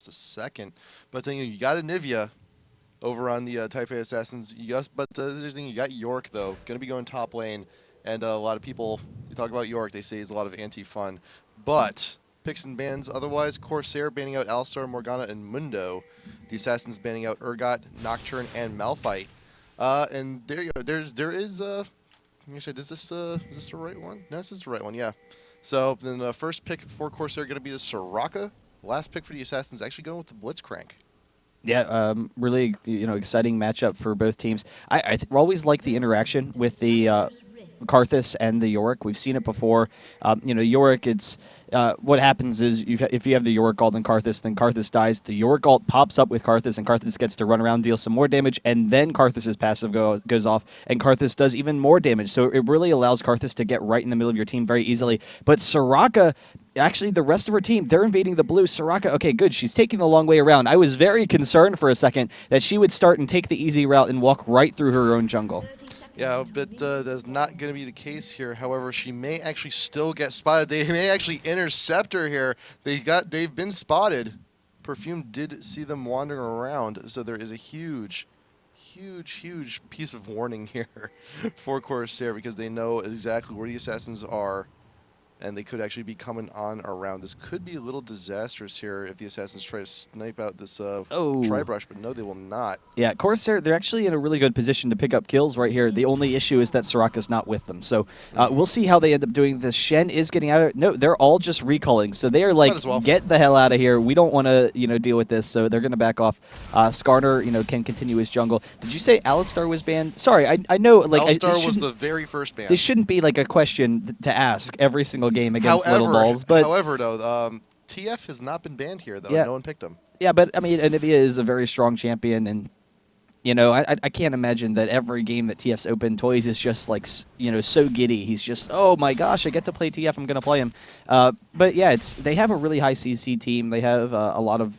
a second. But then you got Anivia over on the Taipei Assassins. There's thing you got York though, going to be going top lane, and a lot of people you talk about York, they say he's a lot of anti-fun, but picks and bans otherwise. Corsair banning out Alistar, Morgana, and Mundo. The Assassins banning out Urgot, Nocturne, and Malphite. And there you go. There is actually, is this the right one? No, this is the right one. Yeah. So then the first pick for Corsair going to be the Soraka. Last pick for the Assassins actually going with the Blitzcrank. Yeah, really, exciting matchup for both teams. I always like the interaction with the Karthus and the Yorick. We've seen it before. Yorick, it's what happens is if you have the Yorick ult and Karthus, then Karthus dies. The Yorick ult pops up with Karthus, and Karthus gets to run around, deal some more damage, and then Karthus's passive goes off, and Karthus does even more damage. So it really allows Karthus to get right in the middle of your team very easily. But Soraka, actually, the rest of her team, they're invading the blue. Soraka, okay, good. She's taking the long way around. I was very concerned for a second that she would start and take the easy route and walk right through her own jungle. Yeah, but that's not going to be the case here. However, she may actually still get spotted. They may actually intercept her here. They've been spotted. Perfume did see them wandering around, so there is a huge piece of warning here for Corsair because they know exactly where the assassins are, and they could actually be coming on around. This could be a little disastrous here if the assassins try to snipe out this tri-brush, but no, they will not. Yeah, Corsair, they're actually in a really good position to pick up kills right here. The only issue is that Soraka's not with them. So we'll see how they end up doing this. Shen is getting out of it. No, they're all just recalling. So they are like, get the hell out of here. We don't want to deal with this. So they're going to back off. Skarner can continue his jungle. Did you say Alistar was banned? Sorry, I know. Alistar was the very first ban. This shouldn't be like a question to ask every single game against little balls. But however, though, TF has not been banned here, though. Yeah. No one picked him. Yeah, but I mean, Anivia is a very strong champion, and I can't imagine that every game that TF's open, Toys is just like so giddy. He's just, oh my gosh, I get to play TF. I'm gonna play him. But yeah, they have a really high CC team. They have a lot of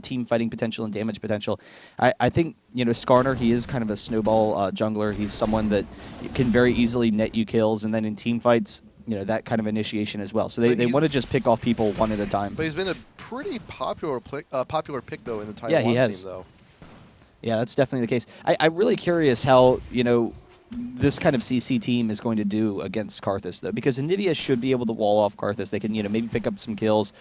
team fighting potential and damage potential. I think Skarner, he is kind of a snowball jungler. He's someone that can very easily net you kills, and then in team fights, that kind of initiation as well. So they want to just pick off people one at a time. But he's been a pretty popular pick, though, in the Taiwan scene, though. Yeah, that's definitely the case. I'm really curious how, this kind of CC team is going to do against Karthus, though, because Anivia should be able to wall off Karthus. They can, maybe pick up some kills,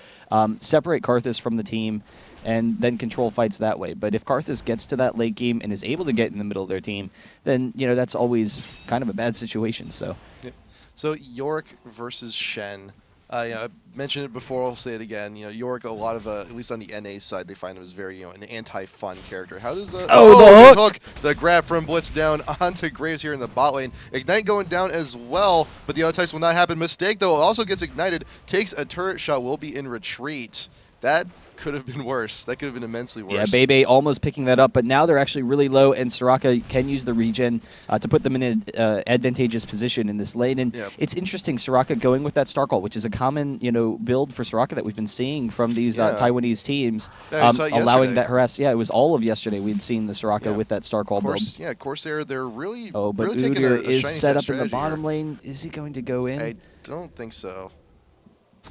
separate Karthus from the team, and then control fights that way. But if Karthus gets to that late game and is able to get in the middle of their team, then, that's always kind of a bad situation, so... Yep. So Yorick versus Shen. I mentioned it before, I'll say it again. Yorick, a lot of, at least on the NA side, they find him as very, an anti-fun character. How does the hook! The grab from Blitz down onto Graves here in the bot lane. Ignite going down as well, but the other types will not happen. Mistake, though, also gets ignited, takes a turret shot, will be in retreat. That could have been worse. That could have been immensely worse. Yeah, Bebe almost picking that up, but now they're actually really low, and Soraka can use the regen to put them in an advantageous position in this lane. And it's interesting, Soraka going with that Stark ult, which is a common build for Soraka that we've been seeing from these Taiwanese teams, allowing that harass. Yeah, it was all of yesterday we'd seen the Soraka with that Stark ult build. Yeah, Corsair, they're really but really taking a is set up in the bottom lane. Is he going to go in? I don't think so.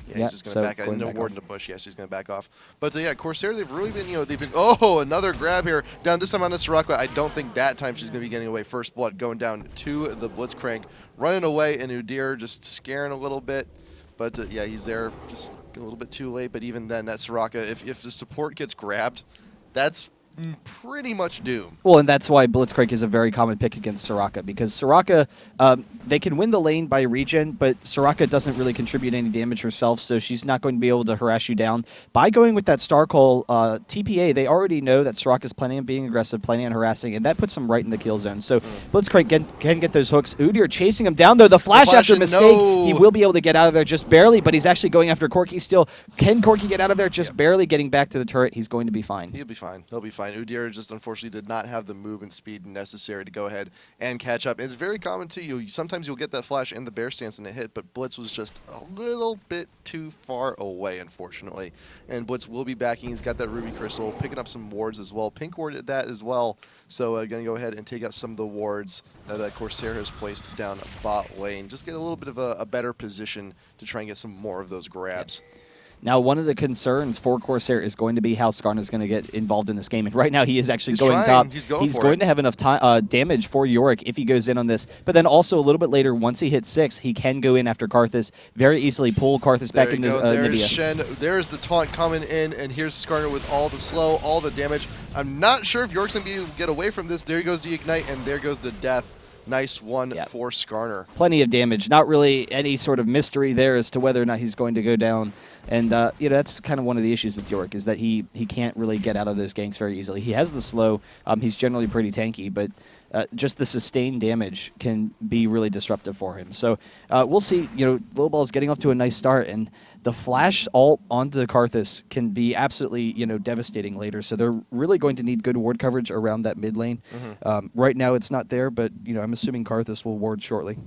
Yeah, he's just going to back out. No ward in the bush. Yes, he's going to back off. But Corsair, they've really been, another grab here. Down this time on the Soraka. I don't think that time she's going to be getting away. First blood going down to the Blitzcrank. Running away, and Udyr just scaring a little bit. But he's there just a little bit too late. But even then, that Soraka, if the support gets grabbed, that's pretty much doom. Well, and that's why Blitzcrank is a very common pick against Soraka, because Soraka, they can win the lane by regen, but Soraka doesn't really contribute any damage herself, so she's not going to be able to harass you down. By going with that Star Call TPA, they already know that Soraka's planning on being aggressive, planning on harassing, and that puts them right in the kill zone. So Blitzcrank can get those hooks. Udyr chasing him down, though. The flash after Mistake, he will be able to get out of there just barely, but he's actually going after Corki still. Can Corki get out of there? Just barely getting back to the turret. He's going to be fine. He'll be fine. He'll be fine. Udyr just unfortunately did not have the movement speed necessary to go ahead and catch up. It's very common to sometimes you'll get that flash in the bear stance and a hit, but Blitz was just a little bit too far away, unfortunately. And Blitz will be backing. He's got that Ruby Crystal, picking up some wards as well. Pink warded that as well, so going to go ahead and take out some of the wards that Corsair has placed down bot lane. Just get a little bit of a better position to try and get some more of those grabs. Now, one of the concerns for CorSair is going to be how Skarna's going to get involved in this game. And right now, he is actually He's going trying. top. He's going for going it. to have enough damage for Yorick if he goes in on this. But then also a little bit later, once he hits 6, he can go in after Karthus, very easily pull Karthus back into There's Nivea. Shen. There's the taunt coming in, and here's Skarner with all the slow, all the damage. I'm not sure if York's going to be able to get away from this. There goes the Ignite, and there goes the death. Nice one for Skarner. Plenty of damage. Not really any sort of mystery there as to whether or not he's going to go down. And that's kind of one of the issues with Yorick, is that he can't really get out of those ganks very easily. He has the slow. He's generally pretty tanky, but just the sustained damage can be really disruptive for him. So we'll see. Little Ball's getting off to a nice start, and the flash ult onto Karthus can be absolutely devastating later. So they're really going to need good ward coverage around that mid lane. Right now it's not there, but I'm assuming Karthus will ward shortly.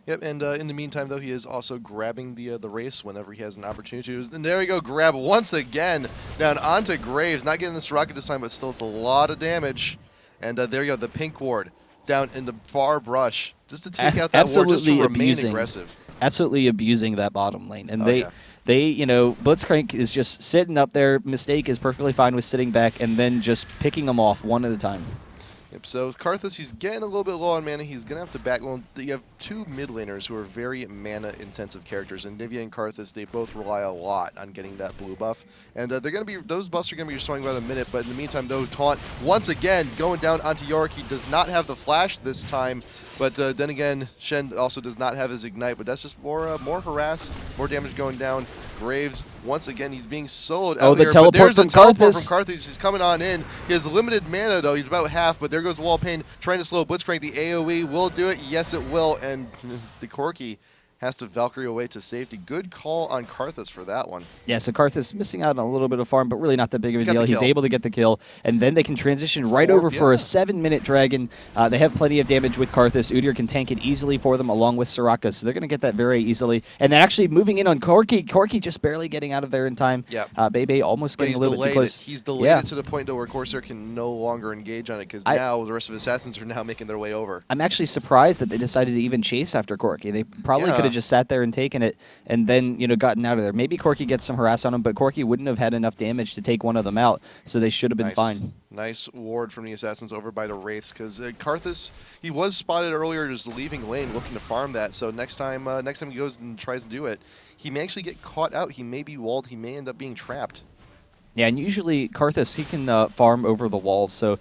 Yep, and in the meantime, though, he is also grabbing the race whenever he has an opportunity to. And there we go, grab once again down onto Graves. Not getting this rocket this time, but still it's a lot of damage. And there you go, the pink ward down in the far brush just to take out that ward, just to remain aggressive. Absolutely abusing that bottom lane. And they Blitzcrank is just sitting up there. Mistake is perfectly fine with sitting back and then just picking them off one at a time. Yep, so Karthus, he's getting a little bit low on mana. He's going to have to backload. You have two mid laners who are very mana-intensive characters, and Nivea and Karthus, they both rely a lot on getting that blue buff. And they're going to be those buffs are going to be restoring about a minute, but in the meantime, though, Taunt, once again, going down onto Yorick. He does not have the flash this time, but then again, Shen also does not have his Ignite, but that's just more harass, more damage going down. Graves, once again, he's being soloed out the here, teleport but there's from the teleport Karthus. from Karthus. He's coming on in. He has limited mana, though. He's about half, but there goes the Wall of Pain, trying to slow Blitzcrank. The AoE will do it. Yes, it will, and the Corki has to Valkyrie away to safety. Good call on Karthus for that one. Yeah, so Karthus missing out on a little bit of farm, but really not that big of a deal. He's kill. able to get the kill, and then they can transition right over for a 7-minute dragon. They have plenty of damage with Karthus. Udyr can tank it easily for them along with Soraka, so they're going to get that very easily. And then actually moving in on Corki. Corki just barely getting out of there in time. Yeah. Bebe almost getting a little bit too close. He's delayed it to the point, though, where CorSair can no longer engage on it, because now the rest of Assassins are now making their way over. I'm actually surprised that they decided to even chase after Corki. They probably could have just sat there and taken it and then gotten out of there. Maybe Corki gets some harass on him, but Corki wouldn't have had enough damage to take one of them out, so they should have been fine. Nice ward from the Assassins over by the Wraiths, because Karthus, he was spotted earlier just leaving lane looking to farm that, so next time he goes and tries to do it, he may actually get caught out. He may be walled. He may end up being trapped. Yeah, and usually Karthus, he can farm over the walls, so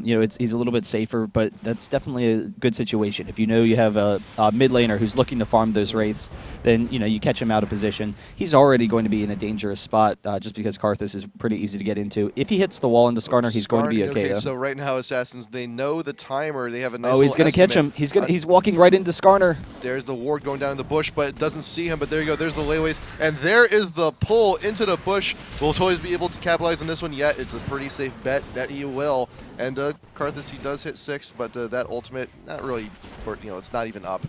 he's a little bit safer, but that's definitely a good situation. If you have a mid laner who's looking to farm those wraiths, then you catch him out of position. He's already going to be in a dangerous spot just because Karthus is pretty easy to get into. If he hits the wall into Skarner, he's going to be okay. So right now, Assassins, they know the timer. They have a nice. He's going to catch him. He's walking right into Skarner. There's the ward going down in the bush, but it doesn't see him. But there you go. There's the layways, and there is the pull into the bush. Will Toys be able to capitalize on this one yet? It's a pretty safe bet that he will. And Karthus, he does hit 6, but that ultimate, not really, it's not even up.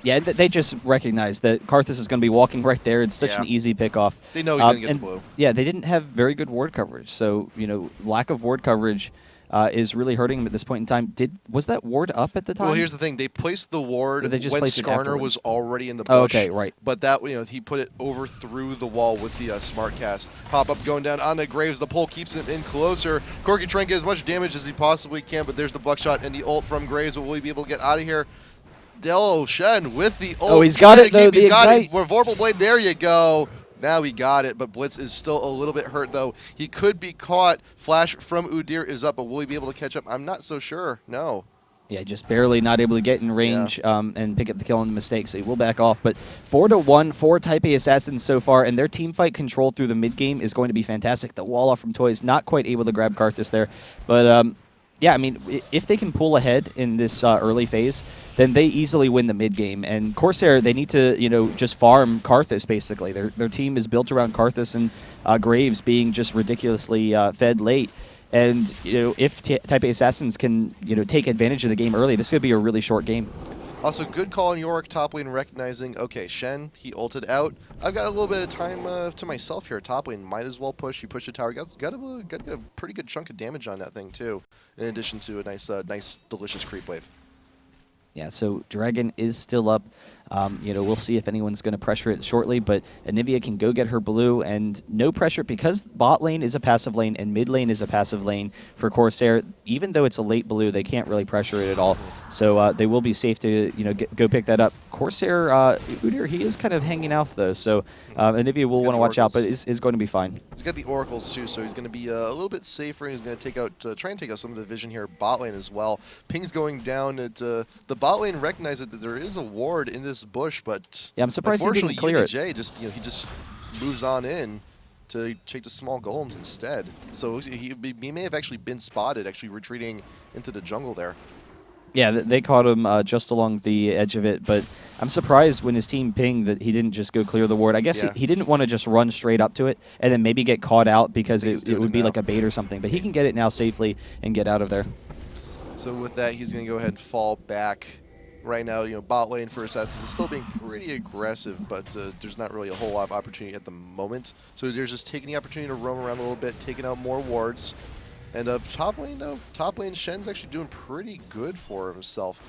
Yeah, they just recognize that Karthus is going to be walking right there. It's such an easy pickoff. They know he's going to get the blue. Yeah, they didn't have very good ward coverage. So, lack of ward coverage is really hurting him at this point in time. Was that ward up at the time? Well, here's the thing. They placed the ward when Skarner was already in the bush. Oh, okay, right. But that, he put it over through the wall with the smart cast. Pop-up going down on the Graves. The pull keeps him in closer. Corki trying to get as much damage as he possibly can, but there's the buckshot and the ult from Graves. Will he be able to get out of here? Dello Shen with the ult. Oh, he's got it, though. He's got it. Vorpal Blade, there you go. Now he got it, but Blitz is still a little bit hurt, though. He could be caught. Flash from Udyr is up, but will he be able to catch up? I'm not so sure. No. Yeah, just barely not able to get in range and pick up the kill on the mistake, so he will back off. But 4-1 for Taipei Assassins so far, and their team fight control through the mid-game is going to be fantastic. The wall off from Toys, not quite able to grab Karthus there. But, yeah, I mean, if they can pull ahead in this early phase, then they easily win the mid-game. And CorSair, they need to, just farm Karthus, basically. Their team is built around Karthus and Graves being just ridiculously fed late. And, if Taipei Assassins can, take advantage of the game early, this could be a really short game. Also, good call on Yorick top lane, recognizing, okay, Shen, he ulted out. I've got a little bit of time to myself here. Top lane, might as well push. You push the tower. Got a pretty good chunk of damage on that thing, too, in addition to a nice delicious creep wave. Yeah, so Dragon is still up. We'll see if anyone's going to pressure it shortly, but Anivia can go get her blue, and no pressure because bot lane is a passive lane and mid lane is a passive lane for CorSair. Even though it's a late blue, they can't really pressure it at all. So they will be safe to go pick that up. CorSair, Udyr, he is kind of hanging out though, so Anivia will want to watch out, but is going to be fine. He's got the oracles too, so he's going to be a little bit safer. He's going to take out, try and take out some of the vision here bot lane as well. Ping's going down. The bot lane recognizes that there is a ward in this bush, but yeah, I'm surprised he didn't clear it. He just moves on in to take the small golems instead. So he may have actually been spotted, actually retreating into the jungle there. Yeah, they caught him just along the edge of it, but I'm surprised when his team pinged that he didn't just go clear the ward. I guess he didn't want to just run straight up to it and then maybe get caught out because it would be like a bait or something, but he can get it now safely and get out of there. So with that, he's going to go ahead and fall back. Right now, bot lane for Assassins is still being pretty aggressive, but there's not really a whole lot of opportunity at the moment. So there's just taking the opportunity to roam around a little bit, taking out more wards. And top lane, Shen's actually doing pretty good for himself.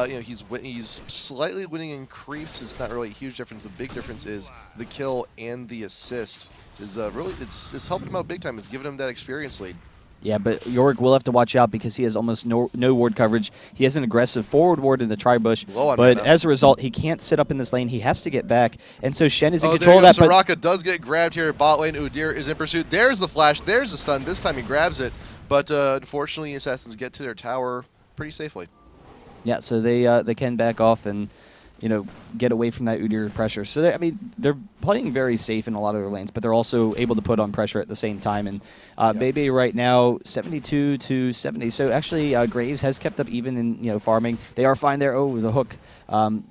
He's slightly winning in creeps. It's not really a huge difference. The big difference is the kill and the assist is really it's helping him out big time. It's giving him that experience lead. Yeah, but Yorick will have to watch out because he has almost no ward coverage. He has an aggressive forward ward in the tri-bush, but as a result, he can't sit up in this lane. He has to get back, and so Shen is in control of that. Soraka does get grabbed here at bot lane. Udyr is in pursuit. There's the flash. There's the stun. This time he grabs it, but unfortunately, Assassins get to their tower pretty safely. Yeah, so they can back off and get away from that Udyr pressure. So they're playing very safe in a lot of their lanes, but they're also able to put on pressure at the same time. And Bebe right now 72 to 70. So actually Graves has kept up even in farming. They are fine there. Oh, the hook,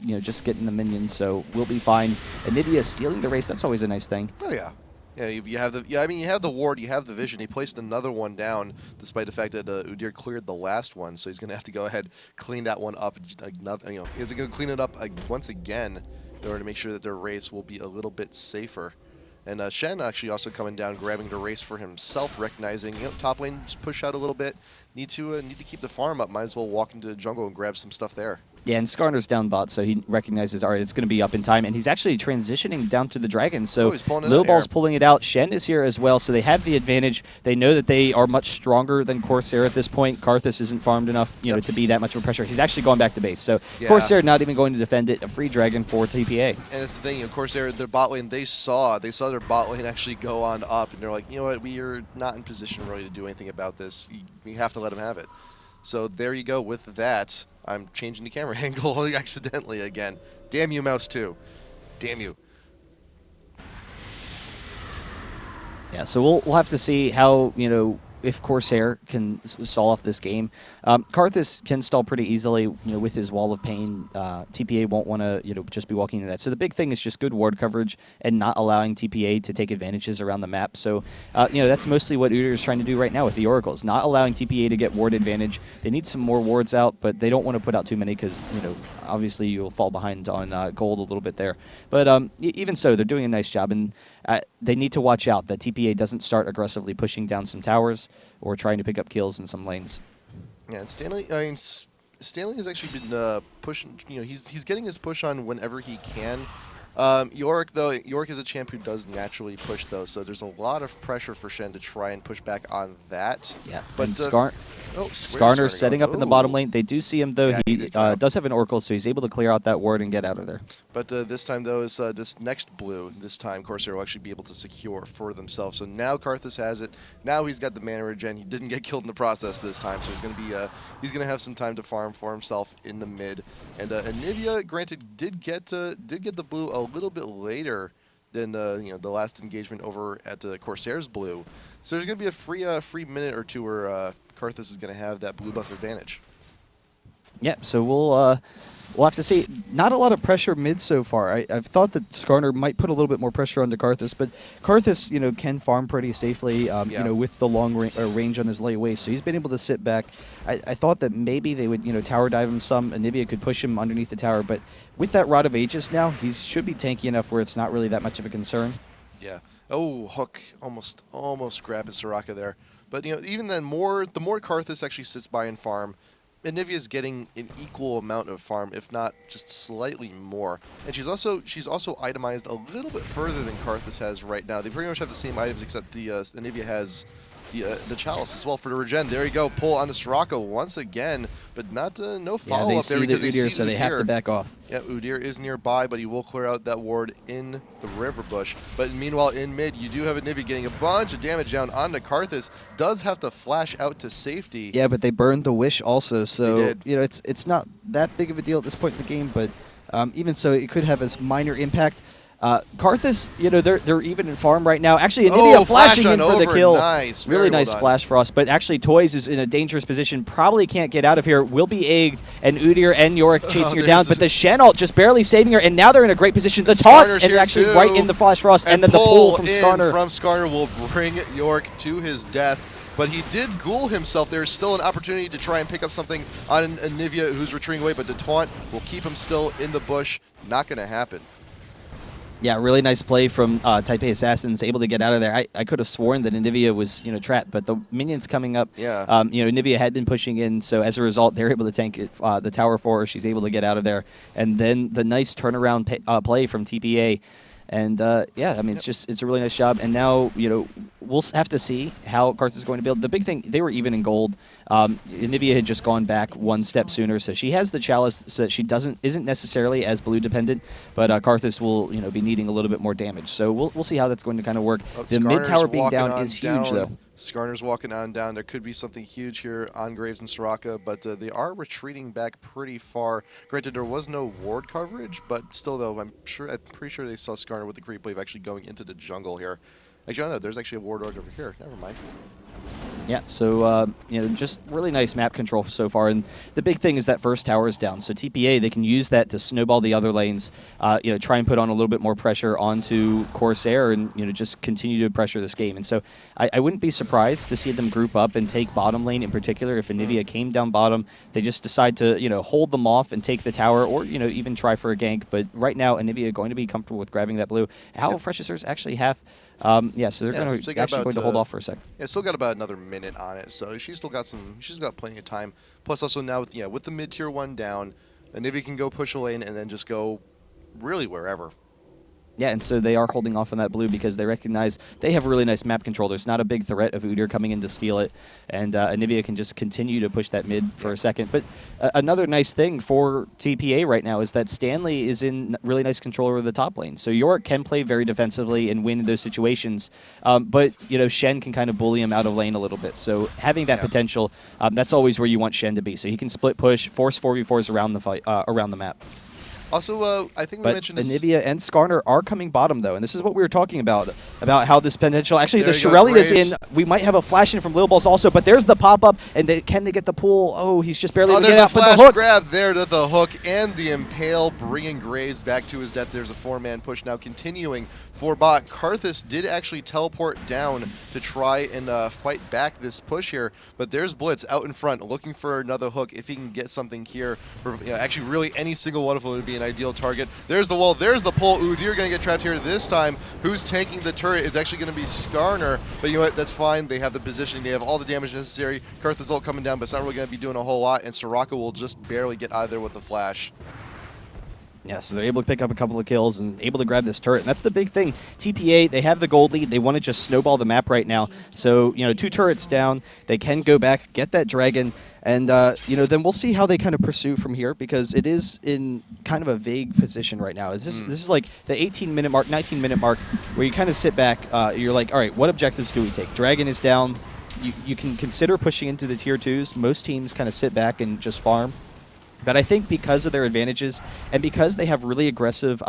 just getting the minions. So we'll be fine. Anivia stealing the race. That's always a nice thing. Oh yeah. Yeah, you have the ward, you have the vision. He placed another one down, despite the fact that Udyr cleared the last one, so he's going to have to go ahead clean that one up. He's going to clean it up once again in order to make sure that their race will be a little bit safer. And Shen actually also coming down, grabbing the race for himself, recognizing top lane just push out a little bit. Need to keep the farm up. Might as well walk into the jungle and grab some stuff there. Yeah, and Skarner's down bot, so he recognizes, all right, it's going to be up in time. And he's actually transitioning down to the dragon, so Little Ball's pulling it out. Shen is here as well, so they have the advantage. They know that they are much stronger than CorSair at this point. Karthus isn't farmed enough to be that much of a pressure. He's actually going back to base, so CorSair not even going to defend it. A free dragon for TPA. And that's the thing, CorSair, their bot lane, they saw their bot lane actually go on up, and they're like, you know what, we are not in position really to do anything about this. You have to let them have it. So there you go with that. I'm changing the camera angle accidentally again. Damn you, Mouse 2. Damn you. Yeah, so we'll have to see how, if CorSair can stall off this game. Karthus can stall pretty easily, with his Wall of Pain. TPA won't want to, just be walking into that. So the big thing is just good ward coverage and not allowing TPA to take advantages around the map. So, that's mostly what Udyr is trying to do right now with the Oracles, not allowing TPA to get ward advantage. They need some more wards out, but they don't want to put out too many because, obviously you'll fall behind on gold a little bit there. But even so, they're doing a nice job, and they need to watch out that TPA doesn't start aggressively pushing down some towers or trying to pick up kills in some lanes. Yeah, and Stanley has actually been pushing. He's getting his push on whenever he can. Yorick is a champ who does naturally push though, so there's a lot of pressure for Shen to try and push back on that. Yeah, but Skarner setting up in the bottom lane. They do see him though. Yeah, he does have an Oracle, so he's able to clear out that ward and get out of there. But this time though, is this next blue. This time CorSair will actually be able to secure for themselves. So now Karthus has it. Now he's got the mana regen. He didn't get killed in the process this time, so he's gonna have some time to farm for himself in the mid. And Anivia, granted, did get the blue a little bit later than the last engagement over at CorSair's blue. So there's gonna be a free minute or two where Karthus is gonna have that blue buff advantage. Yeah, so we'll have to see. Not a lot of pressure mid so far. I've thought that Skarner might put a little bit more pressure onto Karthus, but Karthus, can farm pretty safely, with the long range on his layaway. So he's been able to sit back. I thought that maybe they would, tower dive him some, and Anivia could push him underneath the tower. But with that Rod of Aegis now, he should be tanky enough where it's not really that much of a concern. Yeah. Oh, hook almost grabbed his Soraka there. But even then, the more Karthus actually sits by and farm, Anivia's getting an equal amount of farm, if not just slightly more. And she's also itemized a little bit further than Karthus has right now. They pretty much have the same items, except the Anivia has the Chalice as well for the regen. There you go, pull onto Soraka once again, but not no follow up there because they see so they have to back off. Yeah, Udyr is nearby, but he will clear out that ward in the river bush. But meanwhile, in mid, you do have Anivia getting a bunch of damage down onto Karthus. Does have to flash out to safety. Yeah, but they burned the wish also, so you know it's not that big of a deal at this point in the game. But even so, it could have a minor impact. Karthus, you know, they're even in farm right now. Actually, Anivia flashing in for the kill. Nice. Really nice flash frost. But actually, Toys is in a dangerous position. Probably can't get out of here. Will be egged, and Udyr and Yorick chasing her down. But the Shen ult just barely saving her, and now they're in a great position. The taunt, and actually right in the flash frost, and then the pull from Skarner. From Skarner will bring Yorick to his death. But he did ghoul himself. There's still an opportunity to try and pick up something on Anivia, who's retreating away. But the taunt will keep him still in the bush. Not going to happen. Yeah, really nice play from Taipei Assassins, able to get out of there. I could have sworn that Anivia was, you know, trapped, but the minions coming up, you know, Anivia had been pushing in, so as a result, they're able to tank it, the tower for her. She's able to get out of there, and then the nice turnaround play from TPA. And yeah, I mean, it's a really nice job. And now, you know, we'll have to see how Karthus is going to build. The big thing, they were even in gold. Anivia had just gone back one step sooner, so she has the Chalice, so that she isn't necessarily as blue dependent. But Karthus will, you know, be needing a little bit more damage. So we'll see how that's going to kind of work. The mid tower being down is huge, though. Skarner's walking on down. There could be something huge here on Graves and Soraka, but they are retreating back pretty far. Granted, there was no ward coverage, but still, though, I'm pretty sure they saw Skarner with the creep wave actually going into the jungle here. Actually, I don't know. There's actually a ward over here. Never mind. Yeah, so you know, just really nice map control so far, and the big thing is that first tower is down. So TPA, they can use that to snowball the other lanes. You know, try and put on a little bit more pressure onto CorSair, and you know, just continue to pressure this game. And so I wouldn't be surprised to see them group up and take bottom lane in particular. If Anivia came down bottom, they just decide to, you know, hold them off and take the tower, or you know, even try for a gank. But right now, Anivia going to be comfortable with grabbing that blue. How Freshers actually have. Yeah, so they're going to hold off for a second. Yeah, still got about another minute on it, so she's got plenty of time. Plus, also now with the mid tier 1 down, Anivia can go push a lane and then just go really wherever. Yeah, and so they are holding off on that blue because they recognize they have really nice map control. There's not a big threat of Udyr coming in to steal it, and Anivia can just continue to push that mid for a second. But another nice thing for TPA right now is that Stanley is in really nice control over the top lane. So Yorick can play very defensively and win in those situations, but you know, Shen can kind of bully him out of lane a little bit. So having that potential, that's always where you want Shen to be. So he can split push, force 4v4s around the fight, around the map. Also, I think we mentioned Anivia and Skarner are coming bottom, though, and this is what we were talking about how this potential... Actually, the Shirelli is in. We might have a flash in from Lil Balls also, but there's the pop-up, and can they get the pull? Oh, he's just barely able to get out, but the hook grab there to the hook, and the Impale bringing Graves back to his death. There's a 4-man push now continuing for bot. Karthus did actually teleport down to try and fight back this push here, but there's Blitz out in front looking for another hook if he can get something here. For, you know, actually, really any single one of them would be an ideal target. There's the wall, there's the pull. Udyr gonna get trapped here this time. Who's tanking the turret is actually gonna be Skarner, but you know what, that's fine. They have the positioning, they have all the damage necessary. Karthus ult coming down, but it's not really gonna be doing a whole lot, and Soraka will just barely get out of there with the flash. Yeah, so they're able to pick up a couple of kills and able to grab this turret. And that's the big thing. TPA, they have the gold lead. They want to just snowball the map right now. So, you know, 2 turrets down. They can go back, get that dragon, and, you know, then we'll see how they kind of pursue from here because it is in kind of a vague position right now. This is like the 18-minute mark, 19-minute mark where you kind of sit back. You're like, all right, what objectives do we take? Dragon is down. You can consider pushing into the tier 2s. Most teams kind of sit back and just farm. But I think because of their advantages and because they have really aggressive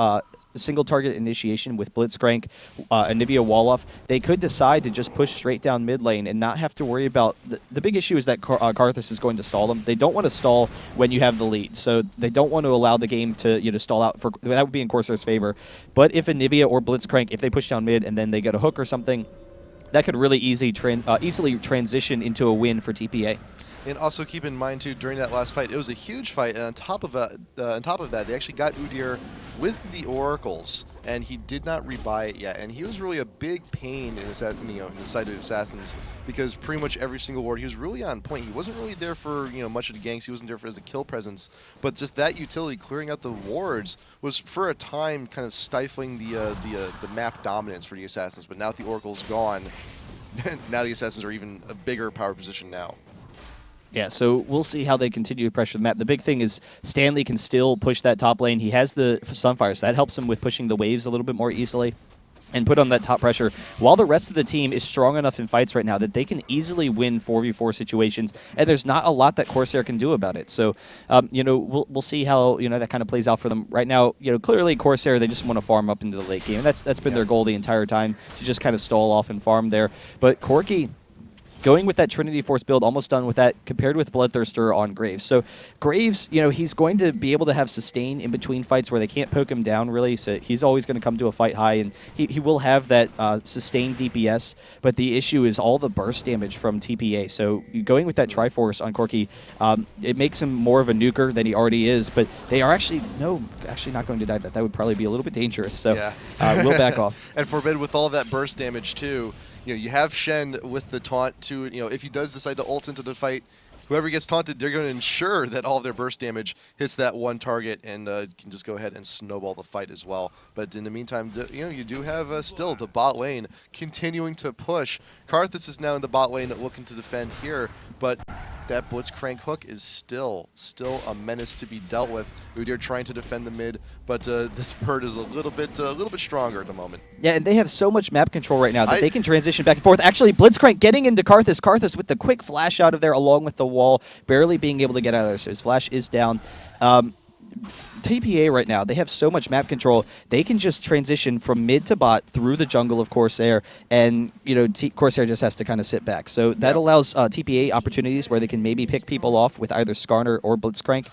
single target initiation with Blitzcrank, Anivia Woloff, they could decide to just push straight down mid lane and not have to worry about... The big issue is that Karthus is going to stall them. They don't want to stall when you have the lead, so they don't want to allow the game to, you know, stall out. That would be in CorSair's favor. But if Anivia or Blitzcrank, if they push down mid and then they get a hook or something, that could really easily transition into a win for TPA. And also keep in mind too, during that last fight, it was a huge fight, and on top of that, they actually got Udyr with the oracles, and he did not rebuy it yet. And he was really a big pain in in the side of assassins, because pretty much every single ward he was really on point. He wasn't really there for much of the ganks. He wasn't there for as a kill presence, but just that utility, clearing out the wards, was for a time kind of stifling the map dominance for the assassins. But now that the oracle's gone, now the assassins are even a bigger power position now. Yeah, so we'll see how they continue to pressure the map. The big thing is Stanley can still push that top lane. He has the Sunfire, so that helps him with pushing the waves a little bit more easily and put on that top pressure, while the rest of the team is strong enough in fights right now that they can easily win 4v4 situations, and there's not a lot that CorSair can do about it. So, we'll see how that kind of plays out for them. Right now, clearly CorSair, they just want to farm up into the late game, and that's been their goal the entire time, to just kind of stall off and farm there. But Corki, going with that Trinity Force build, almost done with that, compared with Bloodthirster on Graves. So Graves, he's going to be able to have sustain in between fights where they can't poke him down, really. So he's always going to come to a fight high, and he will have that sustained DPS. But the issue is all the burst damage from TPA. So going with that Triforce on Corki, it makes him more of a nuker than he already is. But they are actually not going to die. That would probably be a little bit dangerous. So yeah. We'll back off. And Forbid with all that burst damage too. You have Shen with the taunt to, if he does decide to ult into the fight, whoever gets taunted, they're going to ensure that all of their burst damage hits that one target and can just go ahead and snowball the fight as well. But in the meantime, you do have still the bot lane continuing to push. Karthus is now in the bot lane looking to defend here, but that Blitzcrank hook is still a menace to be dealt with. Udyr trying to defend the mid, but this bird is a little bit stronger at the moment. Yeah, and they have so much map control right now that they can transition back and forth. Actually, Blitzcrank getting into Karthus. Karthus with the quick flash out of there along with the wall, barely being able to get out of there. So his flash is down. TPA right now, they have so much map control, they can just transition from mid to bot through the jungle of CorSair, and CorSair just has to kind of sit back. So that allows TPA opportunities where they can maybe pick people off with either Skarner or Blitzcrank.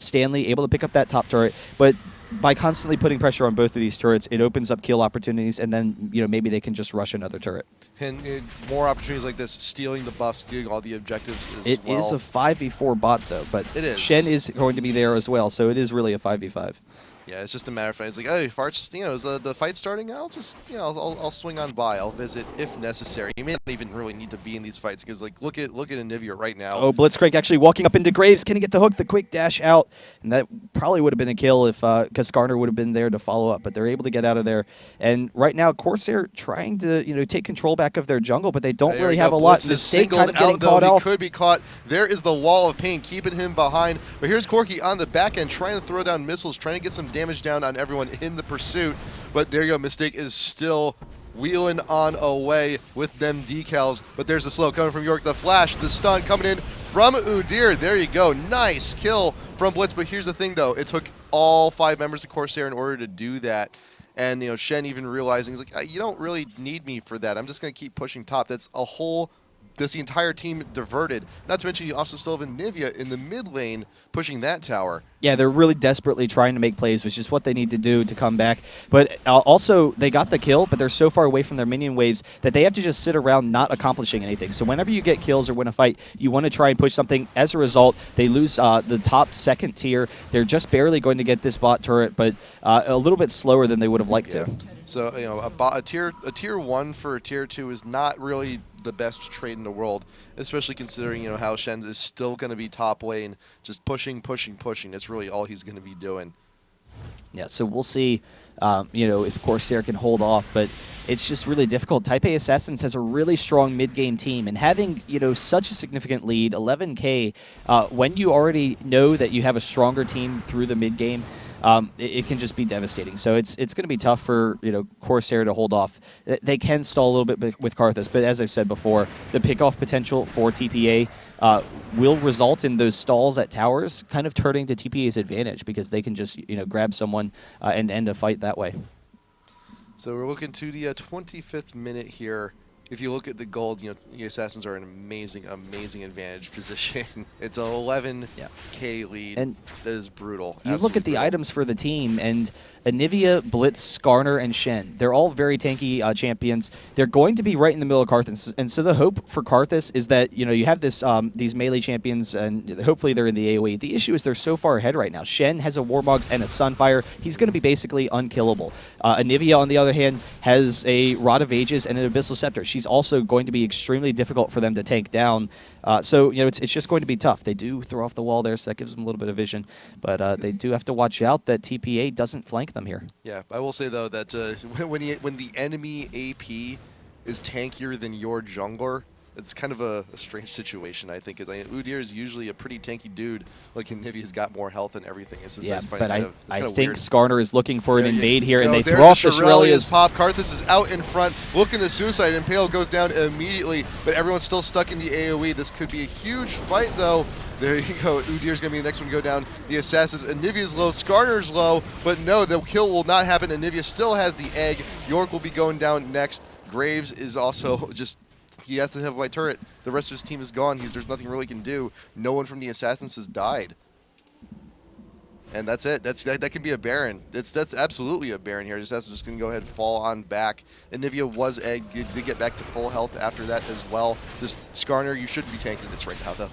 Stanley able to pick up that top turret, but by constantly putting pressure on both of these turrets, it opens up kill opportunities, and then maybe they can just rush another turret. And more opportunities like this, stealing the buff, stealing all the objectives as well. It is a 5v4 bot, though, but it is. Shen is going to be there as well, so it is really a 5v5. Yeah, it's just a matter of fact. It's like, hey, Farch, is the fight starting? I'll just, I'll swing on by. I'll visit if necessary. You may not even really need to be in these fights because, like, look at Anivia right now. Oh, Blitzcrank actually walking up into Graves. Can he get the hook? The quick dash out, and that probably would have been a kill if because Skarner would have been there to follow up. But they're able to get out of there. And right now, CorSair trying to take control back of their jungle, but they don't really have a lot. Mistake kind of getting caught off. He could be caught. There is the wall of pain keeping him behind. But here's Corki on the back end trying to throw down missiles, trying to get some damage down on everyone in the pursuit. But there you go, Mistake is still wheeling on away with them decals. But there's the slow coming from York, the flash, the stun coming in from Udyr. There you go, nice kill from Blitz. But here's the thing though, it took all 5 members of CorSair in order to do that. And Shen even realizing, he's like, you don't really need me for that. I'm just going to keep pushing top. That's the entire team diverted. Not to mention you also still have Anivia in the mid lane pushing that tower. Yeah, they're really desperately trying to make plays, which is what they need to do to come back. But also, they got the kill, but they're so far away from their minion waves that they have to just sit around not accomplishing anything. So whenever you get kills or win a fight, you want to try and push something. As a result, they lose the top second tier. They're just barely going to get this bot turret, but a little bit slower than they would have liked to. So a tier 1 for a tier 2 is not really the best trade in the world, especially considering how Shen is still going to be top lane, just pushing. That's really all he's going to be doing. Yeah, so we'll see, if CorSair can hold off, but it's just really difficult. Taipei Assassins has a really strong mid-game team, and having such a significant lead, 11K, when you already know that you have a stronger team through the mid-game, it can just be devastating. So it's going to be tough for CorSair to hold off. They can stall a little bit with Karthus, but as I've said before, the pick-off potential for TPA will result in those stalls at towers kind of turning to TPA's advantage because they can just grab someone and end a fight that way. So we're looking to the 25th minute here if you look at the gold, the Assassins are an amazing, amazing advantage position. It's an 11K lead. And that is brutal. you look Absolutely at the brutal. items for the team, and Anivia, Blitz, Skarner, and Shen. They're all very tanky champions. They're going to be right in the middle of Karthus, and so the hope for Karthus is that you have these melee champions, and hopefully they're in the AoE. The issue is they're so far ahead right now. Shen has a Warmogs and a Sunfire. He's going to be basically unkillable. Anivia, on the other hand, has a Rod of Ages and an Abyssal Scepter. She's also going to be extremely difficult for them to tank down. So it's just going to be tough. They do throw off the wall there, so that gives them a little bit of vision. But they do have to watch out that TPA doesn't flank them here. Yeah, I will say though that when the enemy AP is tankier than your jungler, it's kind of a strange situation. I think Udyr is usually a pretty tanky dude. Like Nivia's got more health and everything. It's just, Yeah, that's but I think weird. Skarner is looking for an invade here, and they there's throw off the Shirelia's Shirelia's. pop. Karthus is out in front, looking to suicide, and Pale goes down immediately. But everyone's still stuck in the AoE. This could be a huge fight, though. There you go. Udyr's going to be the next one to go down. The Assassins. Anivia's low. Skarner's low. But no, the kill will not happen. Anivia still has the egg. York will be going down next. Graves is also just... He has to have a white turret. The rest of his team is gone. There's nothing really he can do. No one from the Assassins has died. And that's it. That can be a Baron. That's absolutely a Baron here. Just going to go ahead and fall on back. Anivia was egg. Did get back to full health after that as well. Just Skarner, you shouldn't be tanking this right now, though.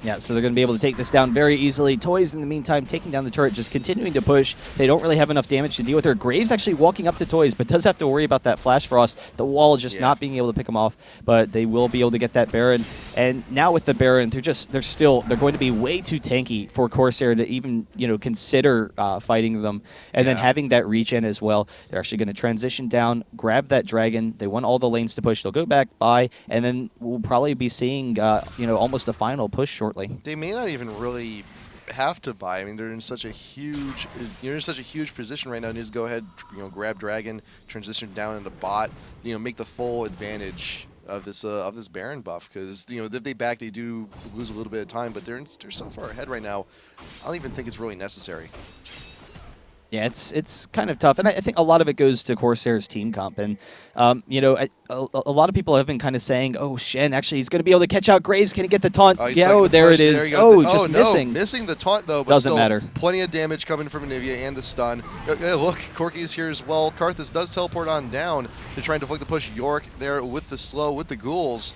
Yeah, so they're going to be able to take this down very easily. Toys, in the meantime, taking down the turret, just continuing to push. They don't really have enough damage to deal with her. Graves actually walking up to Toys, but does have to worry about that Flash Frost. The wall just not being able to pick them off, but they will be able to get that Baron. And now with the Baron, they're going to be way too tanky for CorSair to even consider fighting them. And then having that regen as well, they're actually going to transition down, grab that dragon. They want all the lanes to push. They'll go back by, and then we'll probably be seeing almost a final push shortly. They may not even really have to buy. I mean, they're in such a huge, you're in such a huge position right now. You just go ahead, grab dragon, transition down into bot, make the full advantage of this Baron buff. Because if they back, they do lose a little bit of time, but they're so far ahead right now. I don't even think it's really necessary. Yeah, it's kind of tough, and I think a lot of it goes to CorSair's team comp, and a lot of people have been kind of saying, "Oh, Shen, actually, he's going to be able to catch out Graves. Can he get the taunt?" There it is. Missing the taunt though. But doesn't matter. Plenty of damage coming from Anivia and the stun. Look, Corky is here as well. Karthus does teleport on down to try and deflect the push. York there with the slow with the ghouls.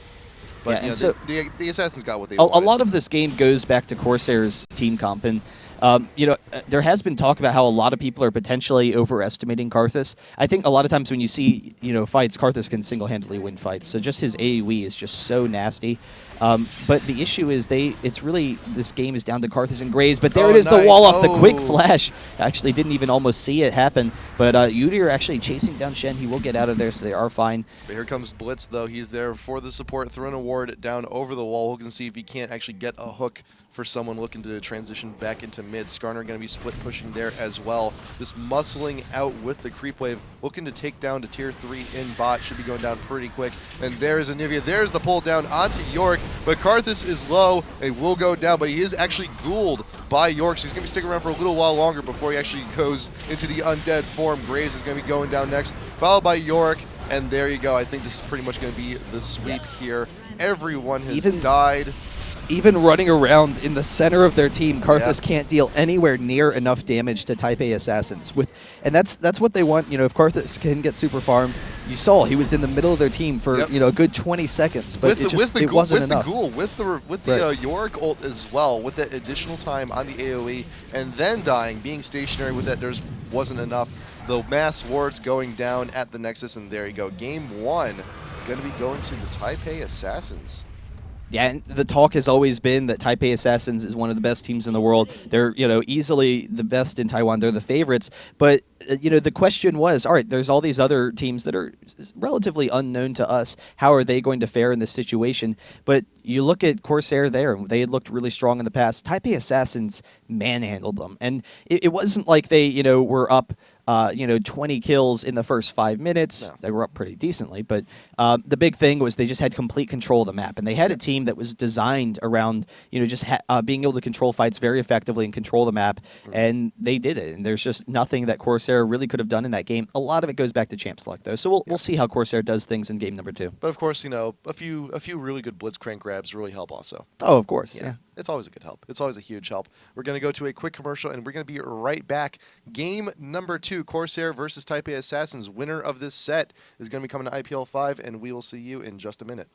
But the Assassins got what they wanted. A lot of this game goes back to CorSair's team comp, and there has been talk about how a lot of people are potentially overestimating Karthus. I think a lot of times when you see, fights, Karthus can single-handedly win fights. So just his AoE is just so nasty. But the issue is this game is down to Karthus and Graves. But there it is, the wall off, the quick flash. Actually didn't even almost see it happen. But Udyr actually chasing down Shen. He will get out of there, so they are fine. But here comes Blitz, though. He's there for the support, throwing a ward down over the wall. Looking to see if he can't actually get a hook for someone looking to transition back into mid. Skarner going to be split pushing there as well. Just muscling out with the creep wave, looking to take down to tier 3 in bot. Should be going down pretty quick. And there's Anivia. There's the pull down onto York. But Karthus is low. It will go down, but he is actually ghouled by York, so he's going to be sticking around for a little while longer before he actually goes into the undead form. Graves is going to be going down next, followed by York. And there you go. I think this is pretty much going to be the sweep here. Everyone has died. Even running around in the center of their team, Karthus can't deal anywhere near enough damage to Taipei Assassins. And that's what they want. If Karthus can get super farmed, you saw he was in the middle of their team for a good 20 seconds, but it wasn't enough. With the York ult as well, with that additional time on the AoE, and then dying, being stationary with that, there wasn't enough. The mass wards going down at the Nexus, and there you go. Game 1 going to be going to the Taipei Assassins. Yeah, and the talk has always been that Taipei Assassins is one of the best teams in the world. They're, easily the best in Taiwan. They're the favorites. But, the question was, all right, there's all these other teams that are relatively unknown to us. How are they going to fare in this situation? But you look at CorSair there, they had looked really strong in the past. Taipei Assassins manhandled them. And it wasn't like they, were up 20 kills in the first 5 minutes. No. They were up pretty decently, but the big thing was they just had complete control of the map, and they had a team that was designed around just being able to control fights very effectively and control the map, and they did it. And there's just nothing that CorSair really could have done in that game. A lot of it goes back to champ select though, so we'll see how CorSair does things in game number 2. But of course, a few really good blitzcrank grabs really help also. Oh, of course, yeah. It's always a good help. It's always a huge help. We're going to go to a quick commercial, and we're going to be right back. Game number 2, CorSair versus Taipei Assassins. Winner of this set is going to be coming to IPL5, and we will see you in just a minute.